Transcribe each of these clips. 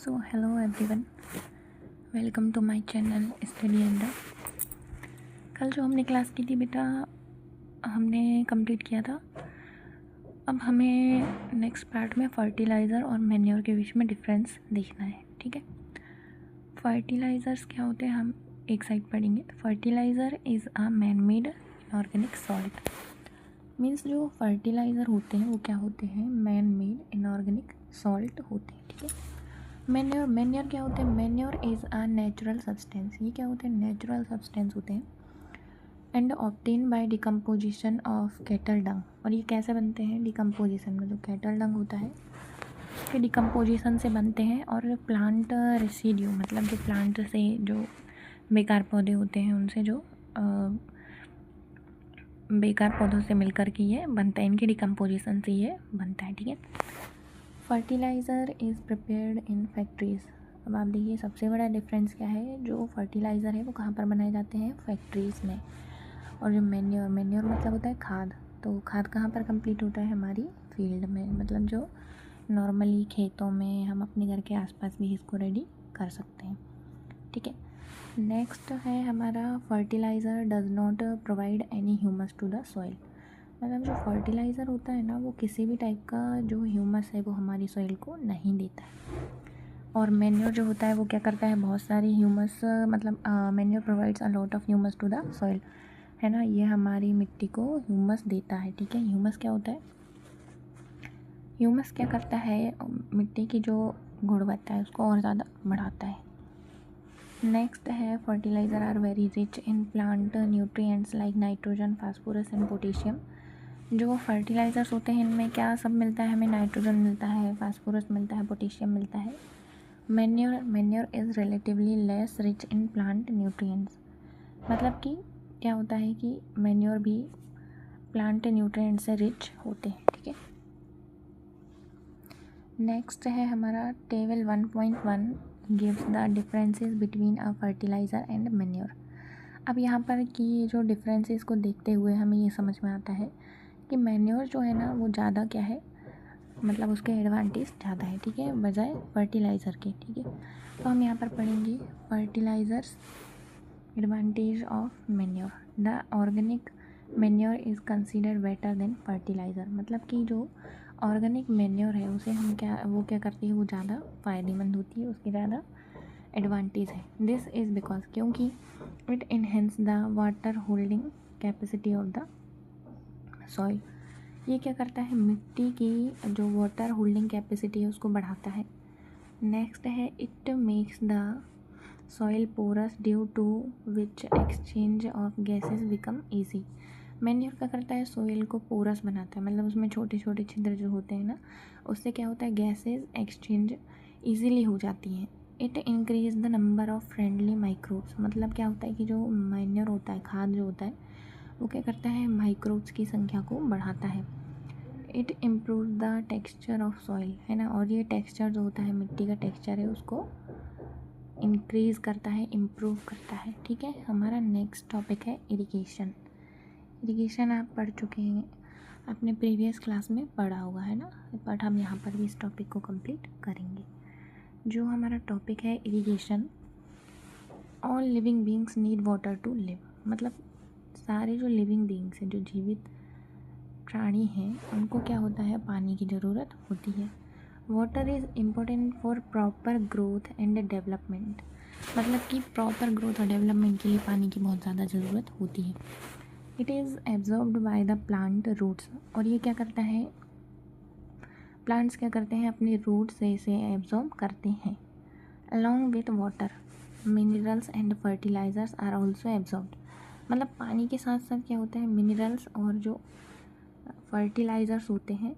So hello everyone, welcome to my channel study and. कल जो हमने क्लास की थी बेटा, हमने कंप्लीट किया था। अब हमें नेक्स्ट पार्ट में फर्टिलाइज़र और मैन्योर के बीच में डिफरेंस देखना है। ठीक है, फर्टिलाइज़र्स क्या होते हैं हम एक साइड पढ़ेंगे। Fertiliser is a man made inorganic salt. Means जो फर्टिलाइज़र होते हैं वो क्या होते हैं, मैन मेड इनऑर्गेनिक सॉल्ट होते हैं। ठीक है, मैन्योर क्या होते हैं, manure is a natural substance. ये क्या होते हैं, नेचुरल सब्सटेंस होते हैं and obtain by decomposition of cattle डंग। और ये कैसे बनते हैं, डिकम्पोजिशन में जो कैटल डंग होता है उसके डिकम्पोजिशन से बनते हैं। और प्लांट रेसिड्यू मतलब जो प्लांट से जो बेकार पौधे होते हैं उनसे जो बेकार पौधों से मिलकर के ये बनता है, इनकी डिकम्पोजिशन से ये बनता है। ठीक है, fertiliser is prepared in factories. अब आप देखिए सबसे बड़ा डिफरेंस क्या है, जो फर्टिलाइज़र है वो कहाँ पर बनाए जाते हैं, फैक्ट्रीज़ में। और जो मैन्योर मतलब होता है खाद, तो खाद कहाँ पर कंप्लीट होता है, हमारी फील्ड में, मतलब जो नॉर्मली खेतों में हम अपने घर के आसपास भी इसको रेडी कर सकते हैं। ठीक है, नेक्स्ट है हमारा fertilizer does not provide any humus to the soil. मतलब जो फर्टिलाइज़र होता है ना वो किसी भी टाइप का जो ह्यूमस है वो हमारी सॉइल को नहीं देता है। और मैन्योर जो होता है वो क्या करता है, बहुत सारी ह्यूमस मतलब manure provides a lot of humus to the soil, है ना, ये हमारी मिट्टी को ह्यूमस देता है। ठीक है, ह्यूमस क्या होता है, ह्यूमस क्या करता है, मिट्टी की जो गुणवत्ता है उसको और ज़्यादा बढ़ाता है। नेक्स्ट है fertilizer are very rich in plant nutrients like nitrogen, phosphorus and potassium. जो फर्टिलाइज़र्स होते हैं इनमें क्या सब मिलता है, हमें नाइट्रोजन मिलता है, फास्फोरस मिलता है, पोटेशियम मिलता है। Manure is relatively less rich in plant nutrients. मतलब कि क्या होता है कि मैन्योर भी प्लांट न्यूट्रिएंट से रिच होते हैं। ठीक है, नेक्स्ट है हमारा table 1.1 gives the differences between a fertiliser and manure. अब यहाँ पर कि जो डिफरेंसेस को देखते हुए हमें ये समझ में आता है कि मैन्योर जो है ना वो ज़्यादा क्या है, मतलब उसके एडवांटेज ज़्यादा है। ठीक है, बजाय फर्टिलाइज़र के। ठीक है, तो हम यहाँ पर पढ़ेंगे fertilizers advantage of manure. The organic manure is considered better than fertilizer. मतलब कि जो ऑर्गेनिक मैन्योर है उसे हम क्या करती है, वो ज़्यादा फ़ायदेमंद होती है, उसकी ज़्यादा एडवांटेज है। दिस इज़ बिकॉज क्योंकि it enhance the water holding capacity of the soil. ये क्या करता है, मिट्टी की जो वाटर होल्डिंग कैपेसिटी है उसको बढ़ाता है। नेक्स्ट है it makes the soil porous due to which exchange of gases become easy. Manure क्या करता है, सॉइल को पोरस बनाता है, मतलब उसमें छोटे छोटे छिद्र जो होते हैं ना, उससे क्या होता है, गैसेस एक्सचेंज ईजीली हो जाती हैं। It increase the number of friendly microbes. मतलब क्या होता है कि जो मैन्योर होता है, खाद जो होता है, वो क्या करता है, माइक्रोब्स की संख्या को बढ़ाता है। It improve the texture of soil, है ना, और ये टेक्सचर जो होता है, मिट्टी का टेक्सचर है, उसको इंक्रीज़ करता है, इम्प्रूव करता है। ठीक है, हमारा नेक्स्ट टॉपिक है इरिगेशन। इरिगेशन आप पढ़ चुके हैं, आपने प्रीवियस क्लास में पढ़ा होगा, है ना, बट हम यहाँ पर भी इस टॉपिक को कंप्लीट करेंगे। जो हमारा टॉपिक है irrigation, all living beings need water to live. मतलब सारे जो लिविंग बींग्स हैं, जो जीवित प्राणी हैं, उनको क्या होता है, पानी की ज़रूरत होती है। Water is important for proper growth and development. मतलब कि प्रॉपर ग्रोथ और डेवलपमेंट के लिए पानी की बहुत ज़्यादा ज़रूरत होती है। It is absorbed by the plant roots. और ये क्या करता है, प्लांट्स क्या करते हैं, अपने रूट से इसे एब्जॉर्ब करते हैं। Along with water minerals and fertilizers are also absorbed. मतलब पानी के साथ साथ क्या होता है, मिनरल्स और जो फर्टिलाइज़र्स होते हैं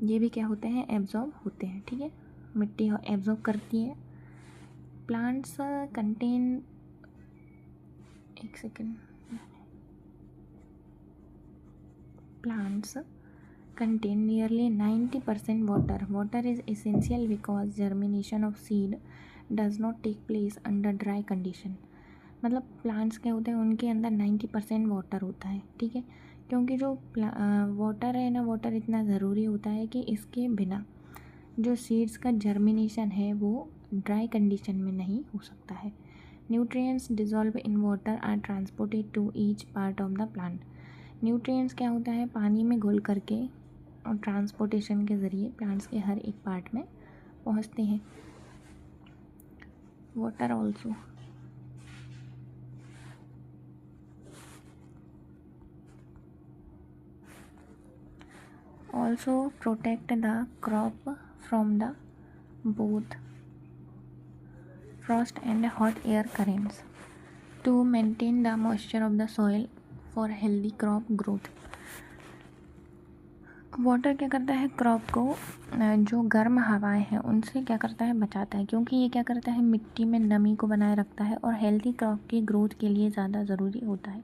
ये भी क्या होते हैं, एब्जॉर्ब होते हैं। ठीक है, मिट्टी एब्जॉर्ब करती है। प्लांट्स कंटेन, एक second, plants contain nearly 90% water. Water is essential because germination of seed does not take place under dry condition. मतलब प्लांट्स क्या होते हैं, उनके अंदर 90% वाटर होता है। ठीक है, क्योंकि जो वाटर है ना, वाटर इतना ज़रूरी होता है कि इसके बिना जो सीड्स का जर्मिनेशन है वो ड्राई कंडीशन में नहीं हो सकता है। Nutrients dissolve in water are transported to each part of the plant. Nutrients क्या होता है, पानी में घुल करके और ट्रांसपोर्टेशन के ज़रिए प्लांट्स के हर एक पार्ट में पहुँचते हैं। Water also protect the crop from the both frost and hot air currents to maintain the moisture of the soil for healthy crop growth। Water क्या करता है, क्रॉप को जो गर्म हवाएं हैं उनसे क्या करता है, बचाता है, क्योंकि ये क्या करता है, मिट्टी में नमी को बनाए रखता है और हेल्दी क्रॉप की ग्रोथ के लिए ज़्यादा ज़रूरी होता है।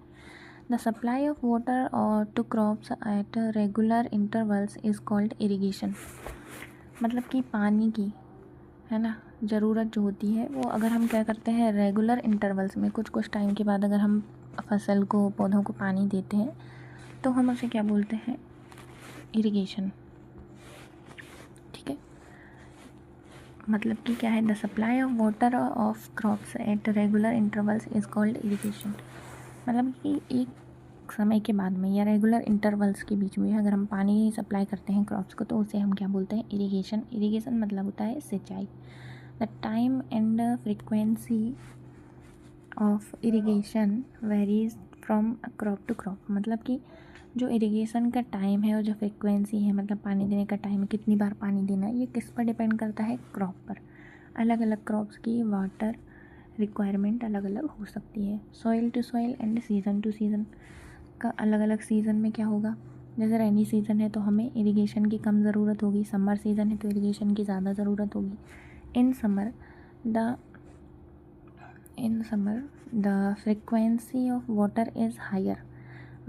द सप्लाई ऑफ वाटर और to crops at regular intervals is called irrigation. मतलब कि पानी की, है ना, ज़रूरत जो होती है वो अगर हम क्या करते हैं, रेगुलर इंटरवल्स में कुछ कुछ टाइम के बाद अगर हम फसल को, पौधों को पानी देते हैं तो हम उसे क्या बोलते हैं, इरिगेशन। ठीक है, मतलब कि क्या है, the supply of water of crops at regular intervals is called irrigation. मतलब कि एक समय के बाद में या रेगुलर इंटरवल्स के बीच में अगर हम पानी सप्लाई करते हैं क्रॉप्स को तो उसे हम क्या बोलते हैं, इरिगेशन। इरिगेशन मतलब होता है सिंचाई। The time and frequency of irrigation varies from crop to crop. मतलब कि जो इरिगेशन का टाइम है और जो फ्रिक्वेंसी है, मतलब पानी देने का टाइम है, कितनी बार पानी देना है, ये किस पर डिपेंड करता है, क्रॉप पर। अलग अलग क्रॉप्स की वाटर रिक्वायरमेंट अलग अलग हो सकती है। Soil to soil and season to season का अलग अलग सीज़न में क्या होगा, जैसे रेनी सीज़न है तो हमें इरिगेशन की कम ज़रूरत होगी, समर सीज़न है तो इरिगेशन की ज़्यादा ज़रूरत होगी। In summer the frequency of water is higher.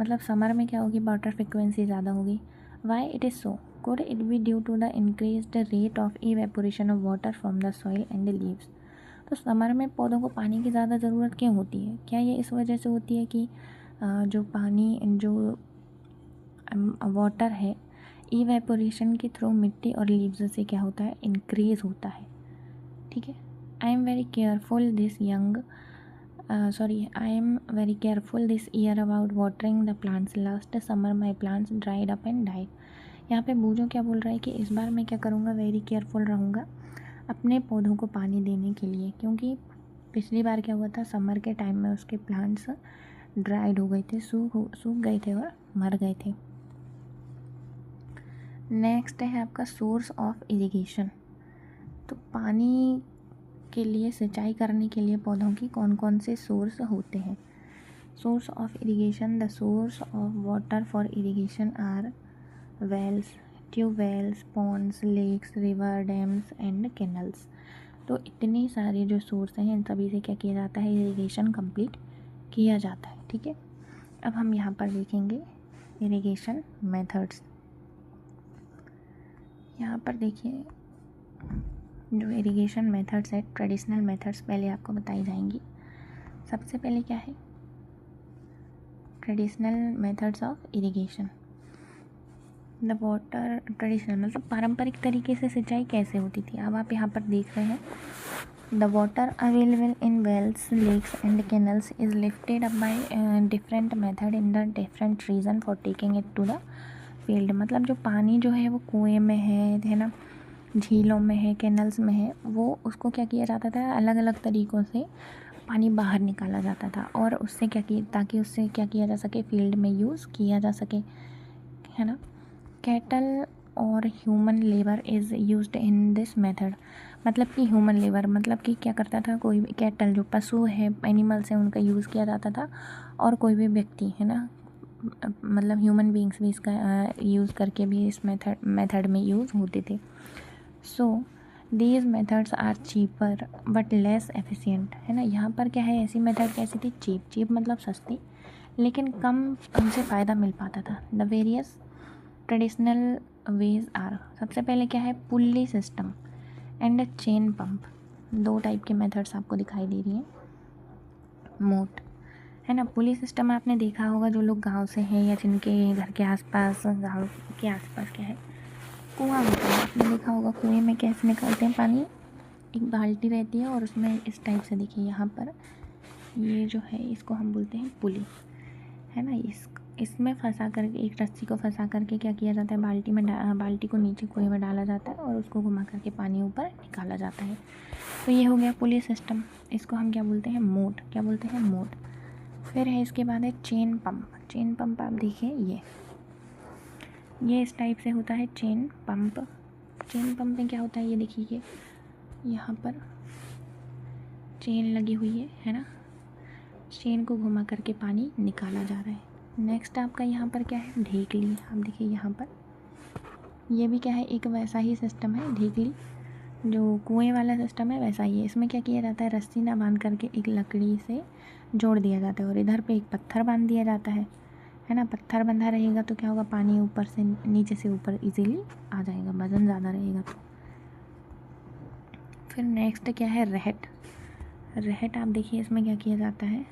मतलब समर में क्या होगी, वाटर फ्रिक्वेंसी ज़्यादा होगी। Why it is so, could it be due to the increased rate of evaporation of water from the soil and leaves. तो summer में पौधों को पानी की ज़्यादा ज़रूरत क्यों होती है, क्या ये इस वजह से होती है कि जो पानी, जो वाटर है, इवेपोरेशन के थ्रू मिट्टी और लीव्स से क्या होता है, इंक्रीज़ होता है। ठीक है, I am very careful this year about watering the plants. Last summer my plants dried up and died. यहाँ पे बूझो क्या बोल रहा है कि इस बार मैं क्या करूँगा, वेरी केयरफुल रहूँगा अपने पौधों को पानी देने के लिए, क्योंकि पिछली बार क्या हुआ था, समर के टाइम में उसके प्लांट्स ड्राइड हो गए थे, सूख गए थे और मर गए थे। नेक्स्ट है आपका सोर्स ऑफ इरिगेशन। तो पानी के लिए, सिंचाई करने के लिए पौधों की कौन कौन से सोर्स होते हैं। Source of irrigation, the source of water for irrigation are wells, tubewells, ponds, lakes, river, dams and canals. तो इतनी सारी जो सोर्स हैं इन सभी से क्या किया जाता है, इरिगेशन कंप्लीट किया जाता है। ठीक है, अब हम यहाँ पर देखेंगे इरिगेशन मेथड्स। यहाँ पर देखिए जो इरिगेशन मेथड्स है, ट्रेडिशनल मेथड्स पहले आपको बताई जाएंगी। सबसे पहले क्या है, traditional methods of irrigation. The water traditional मतलब पारंपरिक तरीके से सिंचाई कैसे होती थी। अब आप यहाँ पर देख रहे हैं, the water available in wells, lakes and canals is lifted up by different method in the different region for taking it to the field. मतलब जो पानी जो है वो कुएँ में है ना, झीलों में है, कैनल्स में है, वो उसको क्या किया जाता था, अलग अलग तरीक़ों से पानी बाहर निकाला जाता था और उससे क्या किया, ताकि उससे क्या किया जा सके, फील्ड में यूज़ किया जा सके, है ना। कैटल और human labour is used in this method. मतलब कि ह्यूमन लेबर मतलब कि क्या करता था, कोई भी कैटल जो पशु है, एनिमल्स हैं, उनका यूज़ किया जाता था, और कोई भी व्यक्ति, है ना, मतलब ह्यूमन बींग्स भी इसका यूज़ करके भी इस मेथड में यूज़ होते थे। So these methods are cheaper but less efficient, है ना। यहाँ पर क्या है, ऐसी मेथड कैसी थी, चीप मतलब सस्ती, लेकिन कम उनसे फ़ायदा मिल पाता था। The various traditional ways are, सबसे पहले क्या है, pulley system and chain pump. दो टाइप के मेथड्स आपको दिखाई दे रही हैं। मोट, है ना, पुली सिस्टम आपने देखा होगा, जो लोग गांव से हैं या जिनके घर के आसपास, गांव के आसपास क्या है, कुआं होता है, आपने देखा होगा, कुएं में कैसे निकालते हैं पानी, एक बाल्टी रहती है और उसमें इस टाइप से देखिए यहाँ पर ये जो है इसको हम बोलते हैं पुली, है ना। इसमें फंसा करके एक रस्सी को फंसा करके क्या किया जाता है, बाल्टी को नीचे कुएं में डाला जाता है और उसको घुमा करके पानी ऊपर निकाला जाता है। तो ये हो गया पुली सिस्टम। इसको हम क्या बोलते हैं, मोट। क्या बोलते हैं, मोट। फिर है इसके बाद है चेन पंप। चेन पंप आप देखिए ये इस टाइप से होता है चेन पंप। चेन पंप में क्या होता है, ये देखिए यहाँ पर चेन लगी हुई है ना। चेन को घुमा करके पानी निकाला जा रहा है। नेक्स्ट आपका यहाँ पर क्या है, ढेकली। आप देखिए यहाँ पर ये भी क्या है, एक वैसा ही सिस्टम है। ढेकली जो कुएं वाला सिस्टम है वैसा ही है। इसमें क्या किया जाता है, रस्सी ना बांध करके एक लकड़ी से जोड़ दिया जाता है और इधर पे एक पत्थर बांध दिया जाता है ना। पत्थर बंधा रहेगा तो क्या होगा, पानी ऊपर से नीचे से ऊपर इजीली आ जाएगा, वज़न ज़्यादा रहेगा तो। फिर नेक्स्ट क्या है, रहट। रहट आप देखिए इसमें क्या किया जाता है,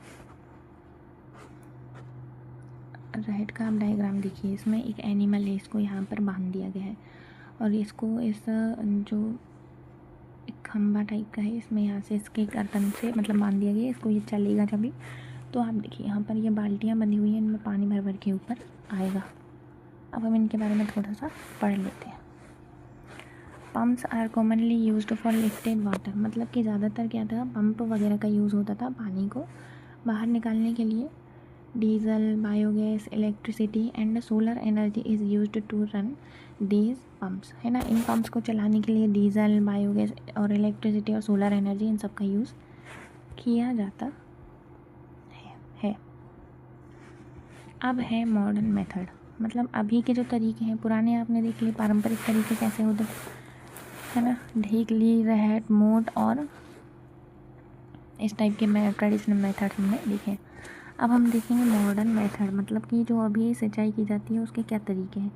रहट का आप डायग्राम देखिए। इसमें एक एनिमल है, इसको यहाँ पर बांध दिया गया है और इसको इस जो एक खंबा टाइप का है, इसमें यहाँ से इसके गर्दन से मतलब बांध दिया गया है। इसको ये चलेगा जब भी, तो आप देखिए यहाँ पर ये बाल्टियाँ बंधी हुई हैं, इनमें पानी भर भर के ऊपर आएगा। अब हम इनके बारे में थोड़ा सा पढ़ लेते हैं। Pumps are commonly used for lifted water. मतलब कि ज़्यादातर क्या था, पंप वगैरह का यूज़ होता था पानी को बाहर निकालने के लिए। Diesel, biogas, electricity and solar energy is used to run these pumps, है ना। इन पम्प्स को चलाने के लिए डीजल, बायोगैस और इलेक्ट्रिसिटी और सोलर एनर्जी, इन सब का यूज़ किया जाता है। अब है मॉडर्न मेथड। मतलब अभी के जो तरीके हैं, पुराने आपने देख लिए पारंपरिक तरीके कैसे होते, है ना। ढेकली, रहट, मोट और इस टाइप के ट्रेडिशनल मेथड हमने देखे। अब हम देखेंगे मॉडर्न मेथड, मतलब कि जो अभी सिंचाई की जाती है उसके क्या तरीके हैं।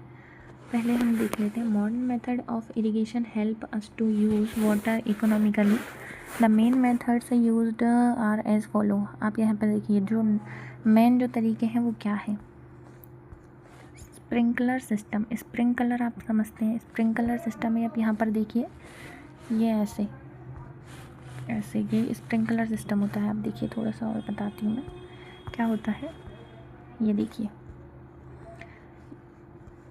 पहले हम देख लेते हैं। Modern method of irrigation help us to use water economically. The main methods used are as follow. आप यहाँ पर देखिए जो मेन जो तरीके हैं वो क्या है। Sprinkler system. स्प्रिंकलर आप समझते हैं, स्प्रिंकलर सिस्टम है। आप यहाँ पर देखिए ये ऐसे ये स्प्रिंकलर सिस्टम होता है। आप देखिए थोड़ा सा और बताती हूँ मैं क्या होता है। ये देखिए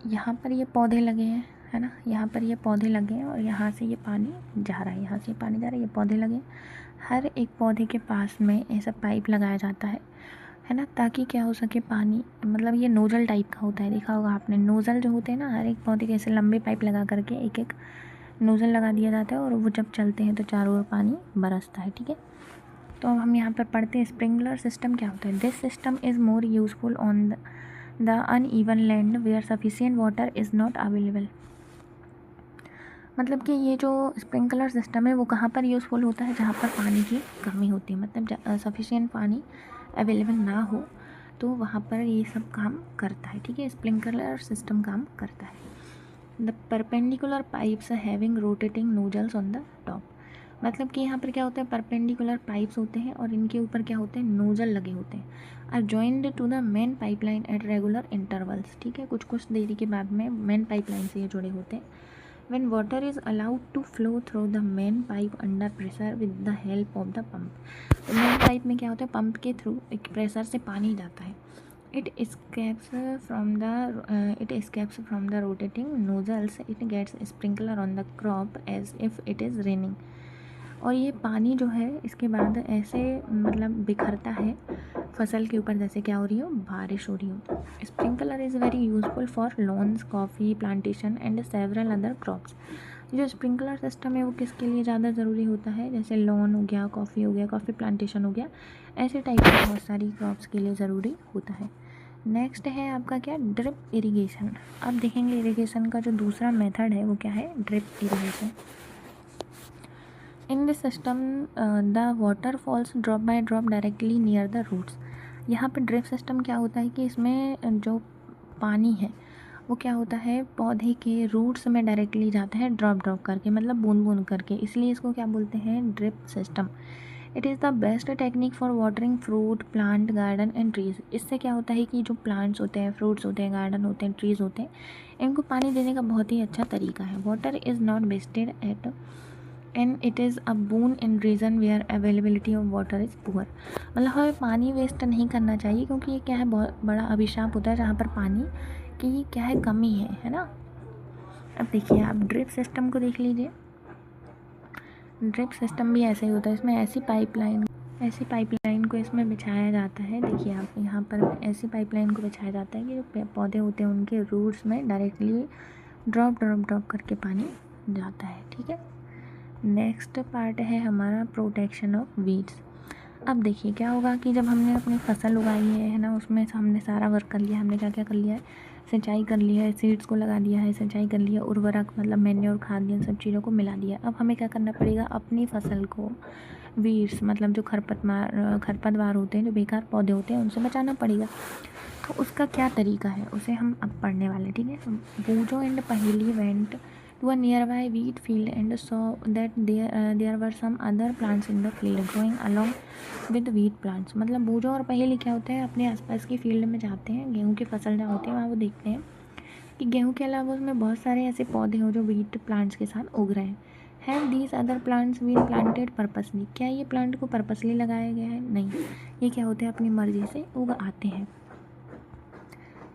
यहाँ पर ये पौधे लगे हैं, है ना। यहाँ पर ये पौधे लगे हैं और यहाँ से ये पानी जा रहा है, यहाँ से पानी जा रहा है, ये पौधे लगे। हर एक पौधे के पास में ऐसा पाइप लगाया जाता है ना, ताकि क्या हो सके पानी, मतलब ये नोजल टाइप का होता है। देखा होगा आपने, नोजल जो होते हैं ना, हर एक पौधे के ऐसे लंबे पाइप लगा करके एक एक नोजल लगा दिया जाता है और वो जब चलते हैं तो चारों ओर पानी बरसता है, ठीक है। तो अब हम यहाँ पर पढ़ते हैं स्प्रिंकलर सिस्टम क्या होता है। This system is more useful on the uneven land where sufficient water is not available. मतलब कि ये जो स्प्रिंकलर सिस्टम है वो कहाँ पर यूज़फुल होता है, जहाँ पर पानी की कमी होती है, मतलब सफिशिएंट पानी अवेलेबल ना हो तो वहाँ पर ये सब काम करता है, ठीक है। स्प्रिंकलर सिस्टम काम करता है। The perpendicular pipes having rotating nozzles on the top. मतलब कि यहाँ पर क्या होता है, परपेंडिकुलर पाइप्स होते हैं और इनके ऊपर क्या होते हैं, नोजल लगे होते हैं। Are joined to the main pipeline at regular intervals, ठीक है। कुछ कुछ देरी के बाद में मेन पाइपलाइन से ये जुड़े होते हैं। When water is allowed to flow through the main pipe under pressure with the help of the pump. तो मेन पाइप में क्या होता है, पंप के थ्रू एक प्रेशर से पानी जाता है। It escapes from the rotating nozzles. It gets sprinkler on the crop as if it is raining. और ये पानी जो है इसके बाद ऐसे मतलब बिखरता है फसल के ऊपर, जैसे क्या हो रही हो, बारिश हो रही हो। Sprinkler is very useful for lawns, coffee plantation and several other crops. जो स्प्रिंकलर सिस्टम है वो किसके लिए ज़्यादा ज़रूरी होता है, जैसे लॉन हो गया, कॉफ़ी हो गया, कॉफ़ी प्लांटेशन हो गया, ऐसे टाइप की बहुत सारी क्रॉप्स के लिए ज़रूरी होता है। नेक्स्ट है आपका क्या, ड्रिप इरीगेशन। अब देखेंगे इरीगेशन का जो दूसरा मेथड है वो क्या है, drip irrigation. In this system the water falls drop by drop directly near the roots. यहाँ पे ड्रिप सिस्टम क्या होता है कि इसमें जो पानी है वो क्या होता है, पौधे के रूट्स में डायरेक्टली जाता है ड्रॉप ड्रॉप करके, मतलब बूंद बूंद करके, इसलिए इसको क्या बोलते हैं, drip system. It is the best technique for watering fruit, plant, garden and trees. इससे क्या होता है कि जो प्लांट्स होते हैं, फ्रूट्स होते हैं, गार्डन होते हैं, ट्रीज़ होते हैं, इनको पानी देने का बहुत ही अच्छा तरीका है। Water is not wasted at and it is a boon in region where availability of water is poor. मतलब हमें पानी वेस्ट नहीं करना चाहिए, क्योंकि ये क्या है, बहुत बड़ा अभिशाप होता है जहाँ पर पानी की क्या है, कमी है ना। अब देखिए आप ड्रिप सिस्टम को देख लीजिए। ड्रिप सिस्टम भी ऐसे ही होता है, इसमें ऐसी पाइपलाइन को इसमें बिछाया जाता है। देखिए आप यहाँ पर ऐसी पाइपलाइन को बिछाया जाता है कि जो पौधे होते हैं उनके रूट्स में डायरेक्टली ड्रॉप करके पानी जाता है, ठीक है। नेक्स्ट पार्ट है हमारा प्रोटेक्शन ऑफ वीड्स। अब देखिए क्या होगा कि जब हमने अपनी फसल उगाई है ना, उसमें हमने सारा वर्क कर लिया। हमने क्या क्या कर लिया है, सिंचाई कर लिया है, सीड्स को लगा दिया है, सिंचाई कर लिया, उर्वरक मतलब मैन्योर खाद इन सब चीज़ों को मिला दिया। अब हमें क्या करना पड़ेगा, अपनी फसल को वीड्स मतलब जो खरपतवार होते हैं, जो बेकार पौधे होते हैं, उनसे बचाना पड़ेगा। तो उसका क्या तरीका है, उसे हम अब पढ़ने वाले, ठीक है। बूजो एंड पहेली went to a nearby wheat field and saw that there were some other plants in the field growing along with wheat plants। मतलब बूजो और पहेली क्या होता है, अपने आसपास की फील्ड में जाते हैं, गेहूं की फसल जहाँ होती है वहाँ वो देखते हैं कि गेहूं के अलावा उसमें बहुत सारे ऐसे पौधे हो जो व्हीट प्लांट्स के साथ उग रहे हैं। Have these other plants been planted purposely. क्या ये प्लांट को पर्पसली लगाया गया है? नहीं, ये क्या होते हैं, अपनी मर्जी से उग आते हैं।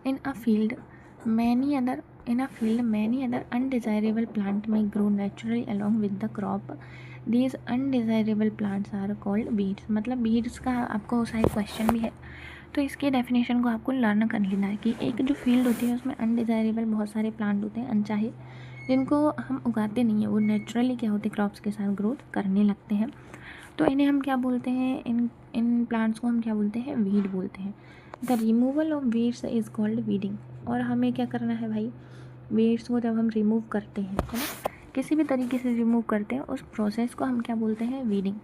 In a field, many other undesirable plant may grow naturally along with the crop. These undesirable plants are called weeds। मतलब weeds का आपको शायद क्वेश्चन भी है, तो इसके डेफिनेशन को आपको लर्न कर लेना है कि एक जो फील्ड होती है उसमें अनडिज़ायरेबल बहुत सारे प्लांट होते हैं, अनचाहे, जिनको हम उगाते नहीं हैं, वो नेचुरली क्या होते हैं, क्रॉप्स के साथ ग्रोथ करने लगते हैं। तो इन्हें हम क्या बोलते हैं, इन प्लांट्स को हम क्या बोलते हैं, वीड बोलते हैं। The removal of weeds is called weeding. और हमें क्या करना है भाई, वीड्स को जब हम रिमूव करते हैं, है ना, किसी भी तरीके से रिमूव करते हैं, उस प्रोसेस को हम क्या बोलते हैं, weeding.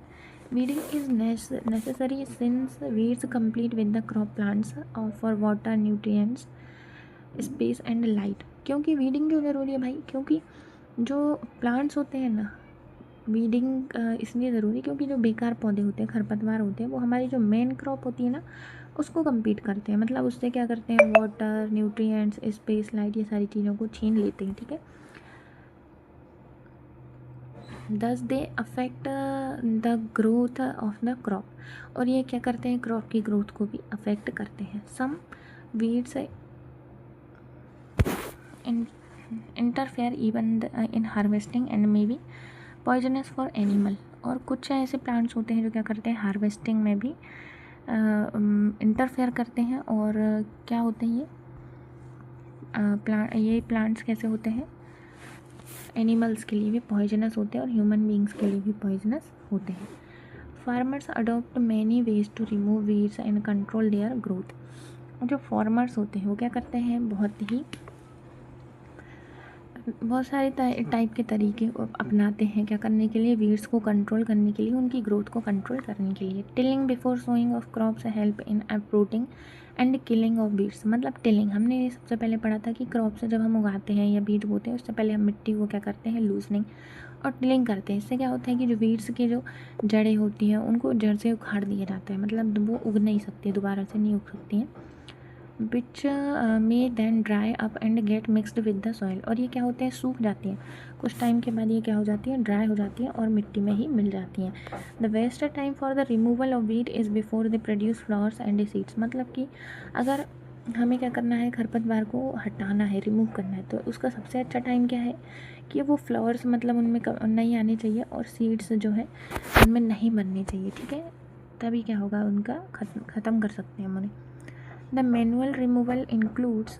Weeding is necessary since weeds complete with the crop plants for water, nutrients, space and light. क्योंकि वीडिंग क्यों ज़रूरी है भाई, क्योंकि जो प्लांट्स होते हैं ना, वीडिंग इसलिए ज़रूरी क्योंकि जो बेकार पौधे होते हैं, खरपतवार होते हैं, वो हमारी जो मेन क्रॉप होती है ना, उसको कम्पीट करते हैं। मतलब उससे क्या करते हैं, वाटर, न्यूट्रिएंट्स, स्पेस, लाइट, ये सारी चीज़ों को छीन लेते हैं, ठीक है। दस they affect the growth of the crop. और ये क्या करते हैं, क्रॉप की ग्रोथ को भी अफेक्ट करते हैं। Some weeds interfere even in harvesting and may be poisonous for animal. और कुछ ऐसे प्लांट्स होते हैं जो क्या करते हैं, हार्वेस्टिंग में भी इंटरफेयर करते हैं। और क्या होते हैं ये प्लांट्स कैसे होते हैं, एनिमल्स के लिए भी पॉइजनस होते हैं और ह्यूमन बींग्स के लिए भी पॉइजनस होते हैं। Farmers adopt many ways to remove weeds and control their growth. जो फार्मर्स होते हैं वो क्या करते हैं, बहुत सारे टाइप के तरीके अपनाते हैं, क्या करने के लिए, वीड्स को कंट्रोल करने के लिए, उनकी ग्रोथ को कंट्रोल करने के लिए। Tilling before sowing of crops help in uprooting and killing of weeds. मतलब टिलिंग हमने ये सबसे पहले पढ़ा था कि क्रॉप से जब हम उगाते हैं या बीज बोते हैं, उससे पहले हम मिट्टी को क्या करते हैं, लूजनिंग और टिलिंग करते हैं। इससे क्या होता है कि जो वीड्स की जो जड़ें होती हैं उनको जड़ से उखाड़ दिया जाता है, मतलब वो उग नहीं सकती, दोबारा से नहीं उग सकती हैं। Which may then dry up and get mixed with the soil. और ये क्या होते हैं, सूख जाती हैं, कुछ टाइम के बाद ये क्या हो जाती है, ड्राई हो जाती है और मिट्टी में ही मिल जाती हैं। The best time for the removal of weed is before the produce flowers and seeds. मतलब कि अगर हमें क्या करना है, खरपतवार को हटाना है, रिमूव करना है, तो उसका सबसे अच्छा टाइम क्या है कि वो फ्लावर्स मतलब उनमें नहीं आने चाहिए और सीड्स जो है उनमें नहीं बनने चाहिए, ठीक है। तभी क्या होगा, उनका ख़त्म कर सकते हैं हम उन्हें। The manual removal includes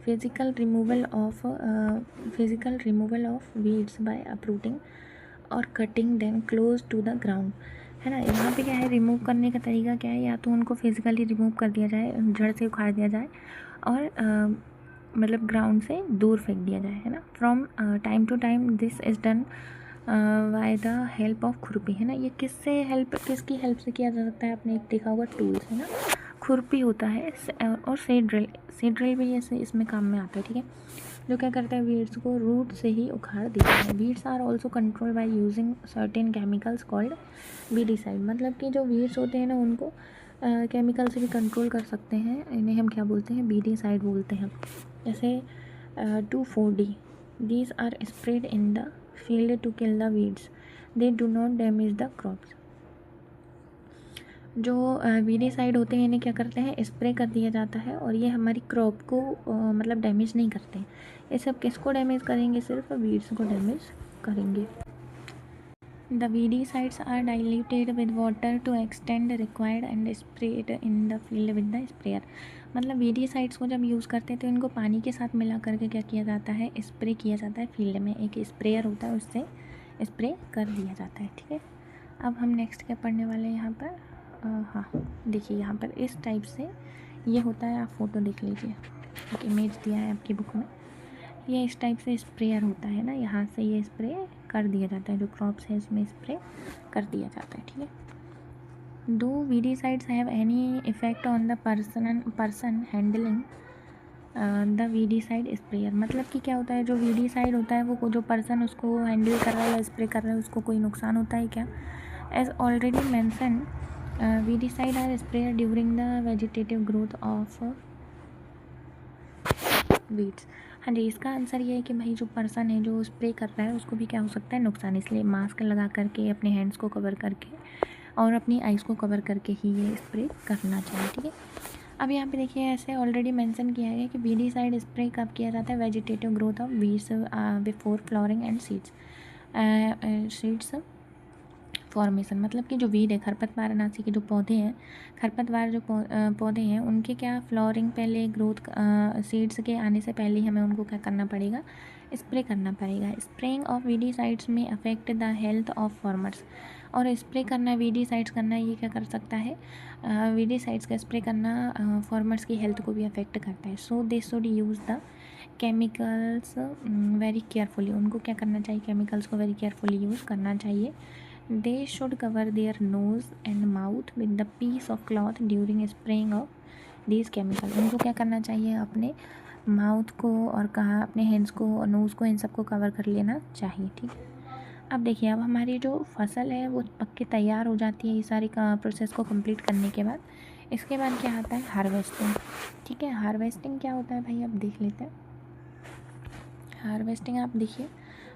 physical removal of weeds by uprooting or cutting them close to the ground, है ना। यहाँ पे क्या है, रिमूव करने का तरीका क्या है, या तो उनको फिजिकली रिमूव कर दिया जाए, जड़ से उखाड़ दिया जाए, और मतलब ग्राउंड से दूर फेंक दिया जाए, है ना। From time to time this is done by the help of khurpi, है ना। ये किसकी हेल्प से किया जा सकता है, आपने एक देखा होगा टूल्स, है ना, खुरपी होता है और सीड ड्रिल भी ऐसे इसमें काम में आता है, ठीक है, जो क्या करता है, वीड्स को रूट से ही उखाड़ देता है। Weeds are also control by using certain chemicals called weedicide. मतलब कि जो वीड्स होते हैं ना, उनको केमिकल से भी कंट्रोल कर सकते हैं, इन्हें हम क्या बोलते हैं, वीडिसाइड बोलते हैं। जैसे 2,4-D These are sprayed in the field to kill the weeds. They do not damage the crops. जो वीडीसाइड होते हैं इन्हें क्या करते हैं, स्प्रे कर दिया जाता है और ये हमारी क्रॉप को मतलब डैमेज नहीं करते। ये सब किसको डैमेज करेंगे, सिर्फ वीड्स को डैमेज करेंगे। The weedicides are diluted with water to extend required and spread in the field with the sprayer. मतलब वीडीसाइड्स को जब यूज़ करते हैं तो इनको पानी के साथ मिला करके क्या किया जाता है, स्प्रे किया जाता है फील्ड में। एक स्प्रेयर होता है, उससे स्प्रे कर दिया जाता है। ठीक है, अब हम नेक्स्ट क्या पढ़ने वाले हैं यहाँ पर। हाँ देखिए, यहाँ पर इस टाइप से ये होता है, आप फ़ोटो देख लीजिए, एक इमेज दिया है आपकी बुक में। ये इस टाइप से स्प्रेयर होता है ना, यहाँ से ये स्प्रे कर दिया जाता है, जो क्रॉप्स है इसमें स्प्रे कर दिया जाता है। ठीक है, do weedicides have any effect on the person handling the weedicide sprayer. मतलब कि क्या होता है, जो वीडीसाइड होता है वो जो पर्सन उसको हैंडल कर रहा है या स्प्रे कर रहा है, उसको कोई नुकसान होता है क्या। As already mention, weedicide are sprayer during the vegetative growth of weeds. हाँ जी, इसका आंसर ये है कि भाई जो पर्सन है जो स्प्रे कर रहा है उसको भी क्या हो सकता है, नुकसान। इसलिए मास्क लगा करके, अपने हैंड्स को कवर करके और अपनी आइज़ को कवर करके ही ये स्प्रे करना चाहिए। ठीक है, अब यहाँ पे देखिए, ऐसे ऑलरेडी मेंशन किया है कि वीडीसाइड स्प्रे कब किया जाता है, vegetative growth of weeds before flowering and seeds formation. मतलब कि जो वीड है, खरपतवार अनासी के जो पौधे हैं, खरपतवार जो पौधे हैं, उनके क्या फ्लावरिंग पहले, ग्रोथ सीड्स के आने से पहले ही हमें उनको क्या करना पड़ेगा, स्प्रे करना पड़ेगा। स्प्रेइंग ऑफ वीडीसाइड्स में affect the health of farmers. और स्प्रे करना, वीडीसाइड्स करना, ये क्या कर सकता है, वीडीसाइड्स का स्प्रे करना फार्मर्स की हेल्थ को भी अफेक्ट करता है। So they should use the chemicals very carefully. उनको क्या करना चाहिए, केमिकल्स को वेरी केयरफुली यूज़ करना चाहिए। They should cover their nose and mouth with the piece of cloth during spraying of these chemicals। उनको क्या करना चाहिए, अपने माउथ को और कहाँ अपने हैंड्स को और नोज़ को, इन सबको कवर कर लेना चाहिए। ठीक है, अब देखिए, अब हमारी जो फसल है वो पक के तैयार हो जाती है ये सारी प्रोसेस को कंप्लीट करने के बाद। इसके बाद क्या आता है, हार्वेस्टिंग। ठीक है, हार्वेस्टिंग क्या होता है भाई, अब देख लेते हैं। हार्वेस्टिंग आप देखिए,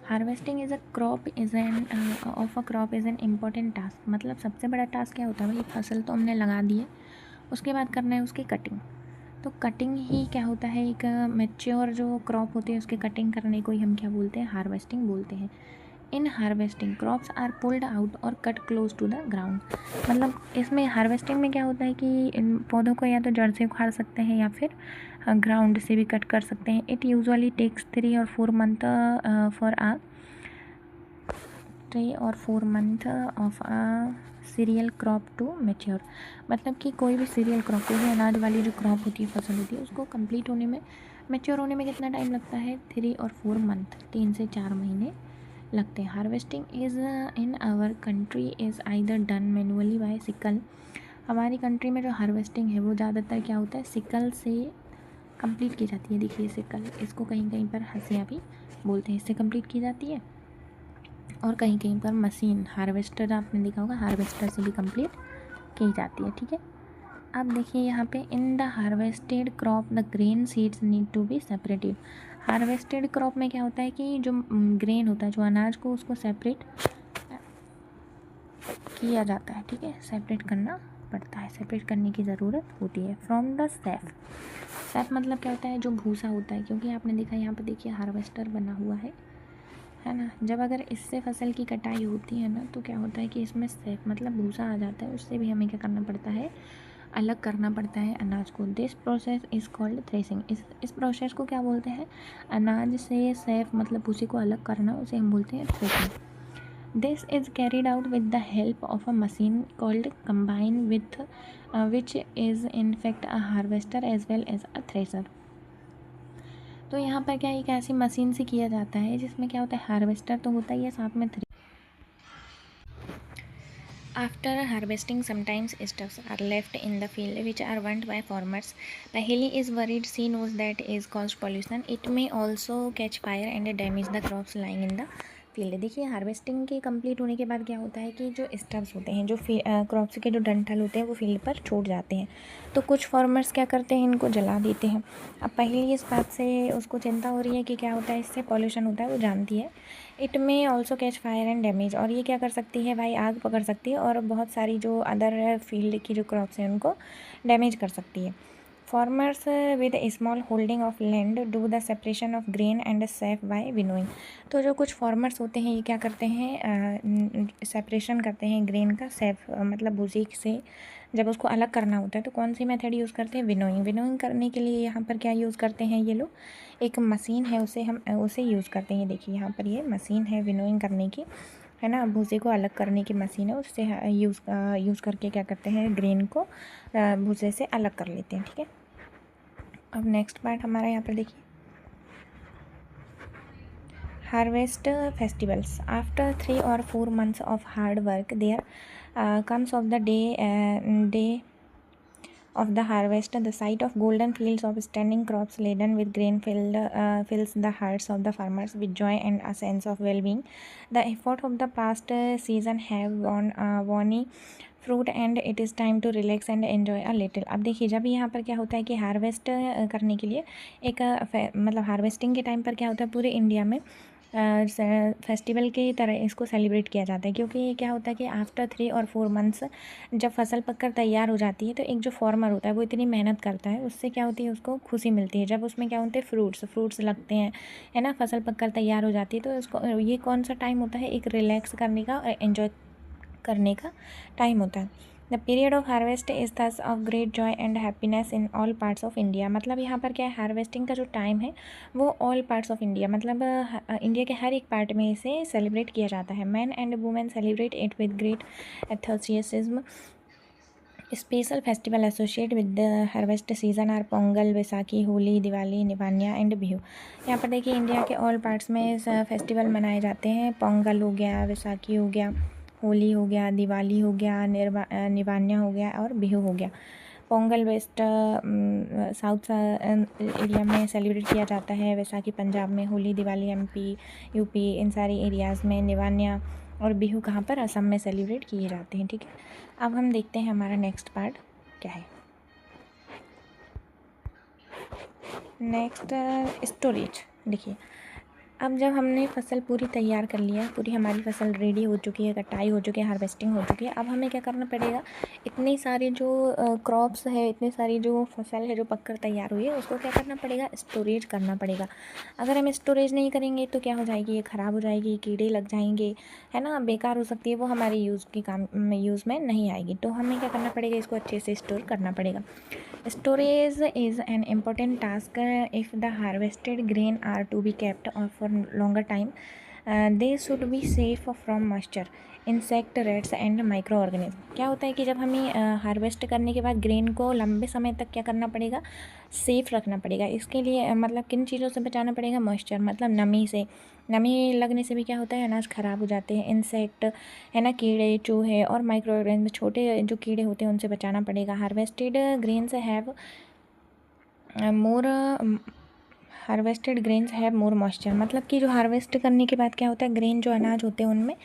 harvesting is a crop is an of a crop is an important task. मतलब सबसे बड़ा टास्क क्या होता है भाई, फसल तो हमने लगा दी है, उसके बाद करना है उसकी कटिंग। तो कटिंग ही क्या होता है, एक मैच्योर जो क्रॉप होती है उसकी कटिंग करने को ही हम क्या बोलते हैं, हार्वेस्टिंग बोलते हैं। In harvesting crops are pulled out और cut close to the ground. मतलब इसमें हार्वेस्टिंग में क्या होता है कि इन पौधों को या तो जड़ से उखाड़ सकते हैं या फिर ग्राउंड से भी कट कर सकते हैं। इट यूजुअली टेक्स 3 और 4 मंथ फॉर आ 3 और 4 month of a cereal crop to mature. मतलब कि कोई भी सीरियल क्रॉप, कोई भी अनाज वाली जो क्रॉप होती है, फसल होती है, उसको कंप्लीट होने में, मेच्योर होने में कितना टाइम लगता है, 3 और 4 मंथ, 3 से 4 महीने लगते हैं। Harvesting is in our country is either done manually by sickle. हमारी कंट्री में जो हार्वेस्टिंग है वो ज़्यादातर क्या होता है, सिकल से कंप्लीट की जाती है। देखिए सिकल, इसको कहीं कहीं पर हंसिया भी बोलते हैं, इससे कंप्लीट की जाती है। और कहीं कहीं पर मशीन, हार्वेस्टर, आपने देखा होगा, हार्वेस्टर से भी कंप्लीट की जाती है। ठीक है, अब देखिए यहाँ पे, in the harvested crop the grain seeds need to be separated. Harvested crop में क्या होता है कि जो ग्रेन होता है, जो अनाज को, उसको सेपरेट किया जाता है। ठीक है, सेपरेट करना पड़ता है, सेपरेट करने की ज़रूरत होती है फ्रॉम द सैफ। सैफ मतलब क्या होता है, जो भूसा होता है, क्योंकि आपने देखा यहाँ पे देखिए हार्वेस्टर बना हुआ है ना। जब अगर इससे फसल की कटाई होती है ना, तो क्या होता है कि इसमें सैफ मतलब भूसा आ जाता है, उससे भी हमें क्या करना पड़ता है, अलग करना पड़ता है अनाज को। This process is called threshing. इस प्रोसेस को क्या बोलते हैं, अनाज से सैफ मतलब भूसे को अलग करना, उसे हम बोलते हैं threshing. This is carried out with the help of a machine called combine with which is in fact a harvester as well as a thresher. तो यहाँ पर क्या, एक ऐसी मशीन से किया जाता है जिसमें क्या होता है, हार्वेस्टर तो होता ही है, साथ में After harvesting, sometimes stuffs are left in the field which are burnt by farmers. The hilly is worried, she knows that is caused pollution. It may also catch fire and damage the crops lying in the field. देखिए harvesting के complete होने के बाद क्या होता है कि जो स्टब्स होते हैं, जो क्रॉप्स के जो डंठल होते हैं वो फील्ड पर छूट जाते हैं। तो कुछ फार्मर्स क्या करते हैं, इनको जला देते हैं। अब पहले इस बात से उसको चिंता हो रही है कि क्या होता है, इससे पॉल्यूशन होता है, वो जानती है। इट में also catch fire and damage, और ये क्या कर सकती है भाई, आग पकड़ सकती है और बहुत सारी जो अदर फील्ड की जो क्रॉप्स हैं उनको डैमेज कर सकती है। Farmers with a small holding of land do the separation of grain and sap by winnowing। तो जो कुछ फार्मर्स होते हैं ये क्या करते हैं, सेपरेशन करते हैं ग्रेन का, सैप मतलब भूसी से जब उसको अलग करना होता है तो कौन सी मेथड यूज़ करते हैं, विनोइंग। विनोइंग करने के लिए यहाँ पर क्या यूज़ करते हैं ये लोग, एक मशीन है उसे यूज़ करते हैं। देखिए यहाँ पर ये मशीन है विनोइंग करने की, है ना, भूसे को अलग करने की मशीन है, उससे यूज़ करके क्या करते हैं, ग्रेन को भूसे से अलग कर लेते हैं। ठीक है, अब नेक्स्ट पार्ट हमारा यहाँ पर देखिए, harvest festivals. After 3 or 4 months of hard work there comes of the day of the harvest. The sight of golden fields of standing crops laden with grain fills the hearts of the farmers with joy and a sense of well-being. The effort of the past season have borne fruit and it is time to relax and enjoy a little. अब देखिए जब यहाँ पर क्या होता है कि harvest करने के लिए एक मतलब हार्वेस्टिंग के टाइम पर क्या होता है, पूरे इंडिया में फेस्टिवल की तरह इसको सेलिब्रेट किया जाता है। क्योंकि ये क्या होता है कि आफ्टर 3 और 4 मंथ्स जब फसल पककर तैयार हो जाती है तो एक जो फार्मर होता है वो इतनी मेहनत करता है, उससे क्या होती है, उसको खुशी मिलती है। जब उसमें क्या होते हैं, फ्रूट्स लगते हैं, है ना, फसल पककर तैयार हो जाती है, तो उसको ये कौन सा टाइम होता है, एक रिलैक्स करने का और एन्जॉय करने का टाइम होता है। The period of harvest is thus of great Joy and happiness in all parts of India. मतलब यहाँ पर क्या है, हार्वेस्टिंग का जो टाइम है वो ऑल पार्ट्स ऑफ इंडिया, मतलब इंडिया के हर एक पार्ट में इसे सेलिब्रेट किया जाता है। Man and women celebrate it with great enthusiasm. Special festival associate with the harvest season are Pongal, Baisakhi, Holi, Diwali, निवान्या एंड बिहू। यहाँ पर देखिए इंडिया के ऑल पार्ट्स में फेस्टिवल मनाए जाते हैं। पोंगल हो गया, बैसाखी हो गया, होली हो गया, दिवाली हो गया, निवान्या हो गया और बिहू हो गया। पोंगल वेस्ट साउथ एरिया में सेलिब्रेट किया जाता है, वैसाखी पंजाब में, Holi Diwali MP UP in सारी एरियाज़ में, निवान्या और बिहू कहाँ पर, असम में सेलिब्रेट किए जाते हैं। ठीक है, अब हम देखते हैं हमारा नेक्स्ट पार्ट क्या है। Next storage. देखिए अब जब हमने फसल पूरी तैयार कर लिया, पूरी हमारी फसल रेडी हो चुकी है, कटाई हो चुकी है, हार्वेस्टिंग हो चुकी है, अब हमें क्या करना पड़ेगा, इतनी सारी जो क्रॉप्स है, इतनी सारी जो फसल है जो पककर तैयार हुई है, उसको क्या करना पड़ेगा, स्टोरेज करना पड़ेगा। अगर हम स्टोरेज नहीं करेंगे तो क्या हो जाएगी, ये ख़राब हो जाएगी, कीड़े लग जाएंगे, है ना, बेकार हो सकती है, वो हमारे यूज़ में नहीं आएगी। तो हमें क्या करना पड़ेगा, इसको अच्छे से स्टोर करना पड़ेगा। Storage is an important task if the harvested grain are to be kept for longer time. They should be safe from moisture, insect, rates and micro organism. क्या होता है कि जब हमें हार्वेस्ट करने के बाद ग्रेन को लंबे समय तक क्या करना पड़ेगा, सेफ़ रखना पड़ेगा। इसके लिए मतलब किन चीज़ों से बचाना पड़ेगा, मॉइस्चर मतलब नमी से। नमी लगने से भी क्या होता है, अनाज ख़राब हो जाते हैं। इंसेक्ट, है ना, कीड़े चूहे और माइक्रो ऑर्गेनिज्म, छोटे जो कीड़े होते हैं उनसे बचाना पड़ेगा। Harvested grains have more harvested grains have more moisture, मतलब कि जो हार्वेस्ट करने के बाद क्या होता है, ग्रेन जो अनाज होते हैं उनमें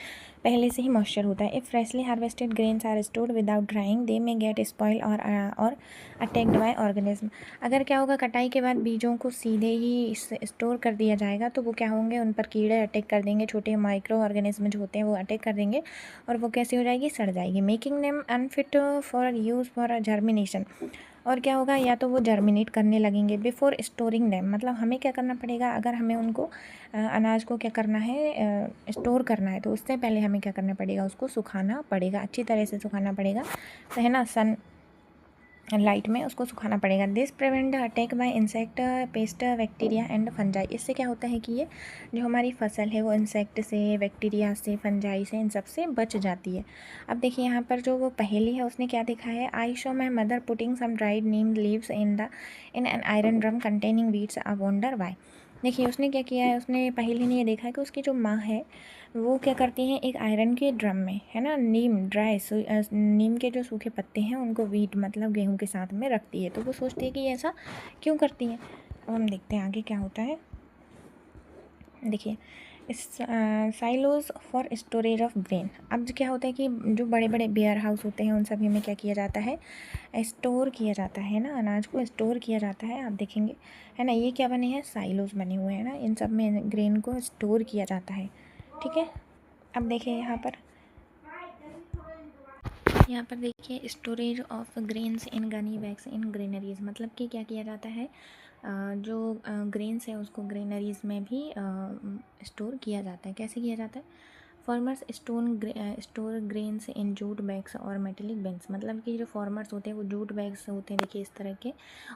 पहले से ही मॉइस्चर होता है। If freshly harvested grains are stored without drying they may get spoil और अटैक्ड बाय ऑर्गेनिज्म। अगर क्या होगा, कटाई के बाद बीजों को सीधे ही स्टोर कर दिया जाएगा तो वो क्या होंगे, उन पर कीड़े अटैक कर देंगे, छोटे माइक्रो ऑर्गेनिज्म जो होते हैं वो अटैक कर देंगे और वो कैसे हो जाएगी, सड़ जाएगी, making them unfit for use for germination. और क्या होगा, या तो वो जर्मिनेट करने लगेंगे बिफोर स्टोरिंग डैम। मतलब हमें क्या करना पड़ेगा, अगर हमें उनको अनाज को क्या करना है, स्टोर करना है, तो उससे पहले हमें क्या करना पड़ेगा, उसको सुखाना पड़ेगा, अच्छी तरह से सुखाना पड़ेगा, तो है ना, सन लाइट में उसको सुखाना पड़ेगा। This prevent attack by insect, paste, bacteria and fungi. इससे क्या होता है कि ये जो हमारी फसल है वो इंसेक्ट से, बैक्टीरिया से, फंजाई से, इन सब से बच जाती है। अब देखिए यहाँ पर जो वो पहेली है उसने क्या देखा है, I show my mother putting some dried neem leaves in an iron drum containing wheats, I wonder why. देखिए उसने क्या किया है, उसने पहेली ने ये देखा है कि उसकी जो माँ है वो क्या करती हैं, एक आयरन के ड्रम में, है ना, नीम के जो सूखे पत्ते हैं उनको वीट मतलब गेहूं के साथ में रखती है। तो वो सोचती है कि ऐसा क्यों करती हैं। अब हम देखते हैं आगे क्या होता है। देखिए silos for storage of grain. अब क्या होता है कि जो बड़े बड़े वेयर हाउस होते हैं उन सभी में क्या किया जाता है, स्टोर किया जाता है ना, अनाज को स्टोर किया जाता है। आप देखेंगे है ना, ये क्या बने हैं, साइलोज बने हुए हैं ना, इन सब में ग्रेन को स्टोर किया जाता है। ठीक है, अब देखिए यहाँ पर देखिए storage of grains in Ghani bags in granaries, मतलब कि क्या किया जाता है, जो ग्रेन्स है उसको ग्रेनरीज में भी स्टोर किया जाता है। कैसे किया जाता है, farmers store grains in jute bags और मेटेलिक बिन्स, मतलब कि जो फार्मर्स होते हैं वो जूट बैग्स होते हैं, देखिए इस तरह के,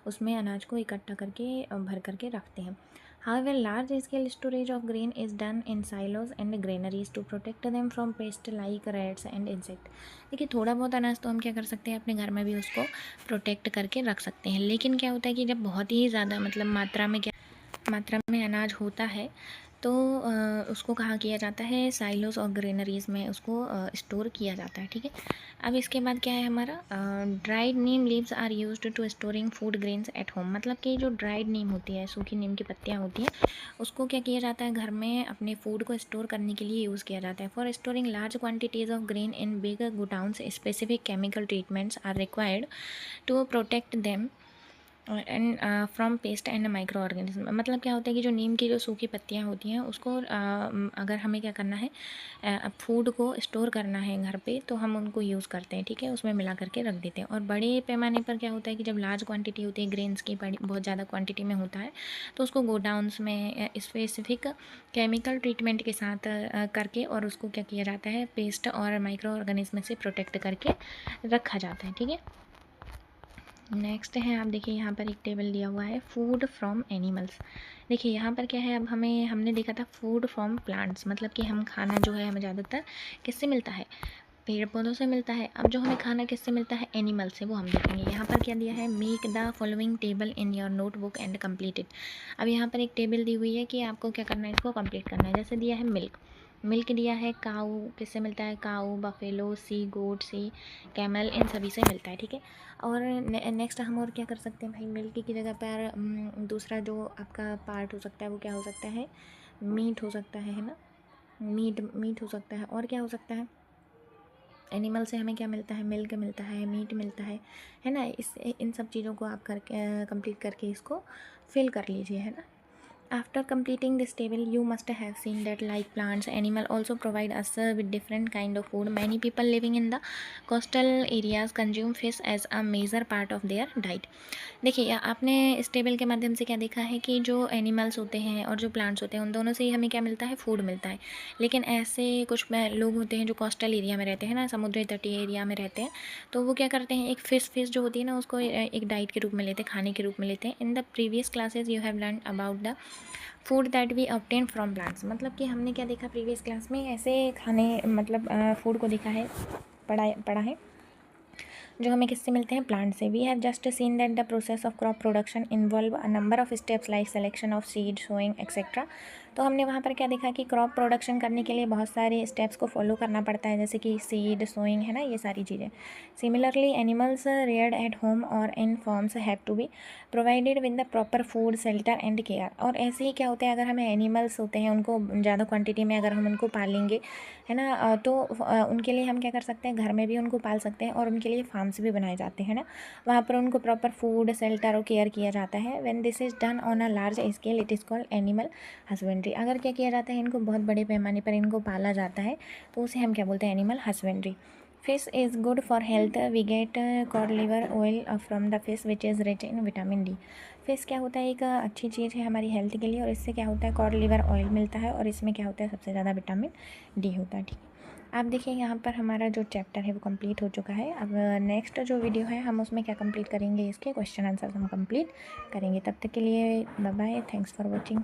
उसमें अनाज को इकट्ठा करके भर करके रखते हैं। However, large scale storage of grain is done in silos and granaries to protect them from pests like rats and insect। देखिए थोड़ा बहुत अनाज तो हम क्या कर सकते हैं, अपने घर में भी उसको प्रोटेक्ट करके रख सकते हैं, लेकिन क्या होता है कि जब बहुत ही ज़्यादा मतलब मात्रा में अनाज होता है तो उसको कहाँ किया जाता है, साइलोस और ग्रेनरीज में उसको स्टोर किया जाता है। ठीक है, अब इसके बाद क्या है हमारा, dried neem leaves are used to storing food grains at home, मतलब कि जो ड्राइड नीम होती है, सूखी नीम की पत्तियाँ होती हैं, उसको क्या किया जाता है, घर में अपने फूड को स्टोर करने के लिए यूज़ किया जाता है। For storing large quantities of grain in big godowns specific chemical treatments are required to protect them and from pest and micro organism, मतलब क्या होता है कि जो नीम की जो सूखी पत्तियाँ होती हैं उसको अगर हमें क्या करना है, फूड को स्टोर करना है घर पे, तो हम उनको यूज़ करते हैं। ठीक है, उसमें मिला करके रख देते हैं। और बड़े पैमाने पर क्या होता है कि जब लार्ज क्वांटिटी होती है ग्रेन्स की, बड़ी बहुत ज़्यादा क्वांटिटी में होता है, तो उसको गोडाउन्स में स्पेसिफिक केमिकल ट्रीटमेंट के साथ करके और उसको क्या किया जाता है, पेस्ट और माइक्रो ऑर्गेनिज्म से प्रोटेक्ट करके रखा जाता है। ठीक है, नेक्स्ट है, आप देखिए यहाँ पर एक टेबल दिया हुआ है, फूड फ्रॉम एनिमल्स। देखिए यहाँ पर क्या है, अब हमने देखा था फूड फ्रॉम प्लांट्स, मतलब कि हम खाना जो है हमें ज़्यादातर किससे मिलता है, पेड़ पौधों से मिलता है। अब जो हमें खाना किससे मिलता है, एनिमल से, वो हम देखेंगे। यहाँ पर क्या दिया है, make the following table in your notebook and complete it. अब यहाँ पर एक टेबल दी हुई है कि आपको क्या करना है, इसको कंप्लीट करना है। जैसे दिया है मिल्क दिया है, काऊ किससे मिलता है, काऊ, बफेलो, सी गोट, सी कैमल, इन सभी से मिलता है। ठीक है, और नेक्स्ट हम और क्या कर सकते हैं भाई, मिल्क की जगह पर दूसरा जो आपका पार्ट हो सकता है वो क्या हो सकता है, मीट हो सकता है ना, मीट हो सकता है। और क्या हो सकता है, एनिमल से हमें क्या मिलता है, मिल्क मिलता है, मीट मिलता है ना। इन सब चीज़ों को आप करके कंप्लीट करके इसको फिल कर लीजिए, है ना। After completing this table, you must have seen that like plants, animal also provide us with different kind of food. Many people living in the coastal areas consume fish as a major part of their diet. देखिए आपने इस table के माध्यम से क्या देखा है कि जो एनिमल्स होते हैं और जो प्लांट्स होते हैं उन दोनों से ही हमें क्या मिलता है, फूड मिलता है। लेकिन ऐसे कुछ लोग होते हैं जो कोस्टल एरिया में रहते हैं ना, समुद्री तटीय एरिया में रहते हैं, तो वो क्या करते हैं, एक फिश जो होती है ना उसको एक डाइट के रूप में लेते हैं, खाने के रूप में लेते हैं। In the previous classes you have learn about the food that we obtain from plants, मतलब कि हमने क्या देखा प्रीवियस क्लास में, ऐसे खाने मतलब फूड को देखा है, पढ़ा है जो हमें किससे मिलते हैं, प्लांट से। We have just seen that the process of crop production involve a number of steps like selection of seed, sowing etcetera. तो हमने वहाँ पर क्या देखा कि क्रॉप प्रोडक्शन करने के लिए बहुत सारे स्टेप्स को फॉलो करना पड़ता है, जैसे कि सीड, सोइंग, है ना, ये सारी चीज़ें। Similarly animals reared at home और in farms have to be provided with the proper food, shelter and care. और ऐसे ही क्या होता है, अगर हमें एनिमल्स होते हैं उनको ज़्यादा क्वान्टिटी में अगर हम उनको पालेंगे, है ना, तो उनके लिए हम क्या कर सकते हैं, घर में भी उनको पाल सकते हैं और उनके लिए फार्म्स भी बनाए जाते हैं ना, वहाँ पर उनको प्रॉपर फूड, शेल्टर और केयर किया जाता है। When this is done on a large scale it is called animal husbandry. अगर क्या किया जाता है, इनको बहुत बड़े पैमाने पर इनको पाला जाता है तो उसे हम क्या बोलते हैं, animal husbandry. Fish is good for health, we get cod liver oil from the fish which is rich in vitamin D. Fish क्या होता है, एक अच्छी चीज़ है हमारी हेल्थ के लिए, और इससे क्या होता है, कॉड लिवर ऑयल मिलता है और इसमें क्या होता है, सबसे ज़्यादा विटामिन डी होता है। ठीक है, आप देखिए यहाँ पर हमारा जो चैप्टर है वो कंप्लीट हो चुका है। अब नेक्स्ट जो वीडियो है हम उसमें क्या कंप्लीट करेंगे, इसके क्वेश्चन आंसर हम कंप्लीट करेंगे। तब तक के लिए bye bye, thanks for watching.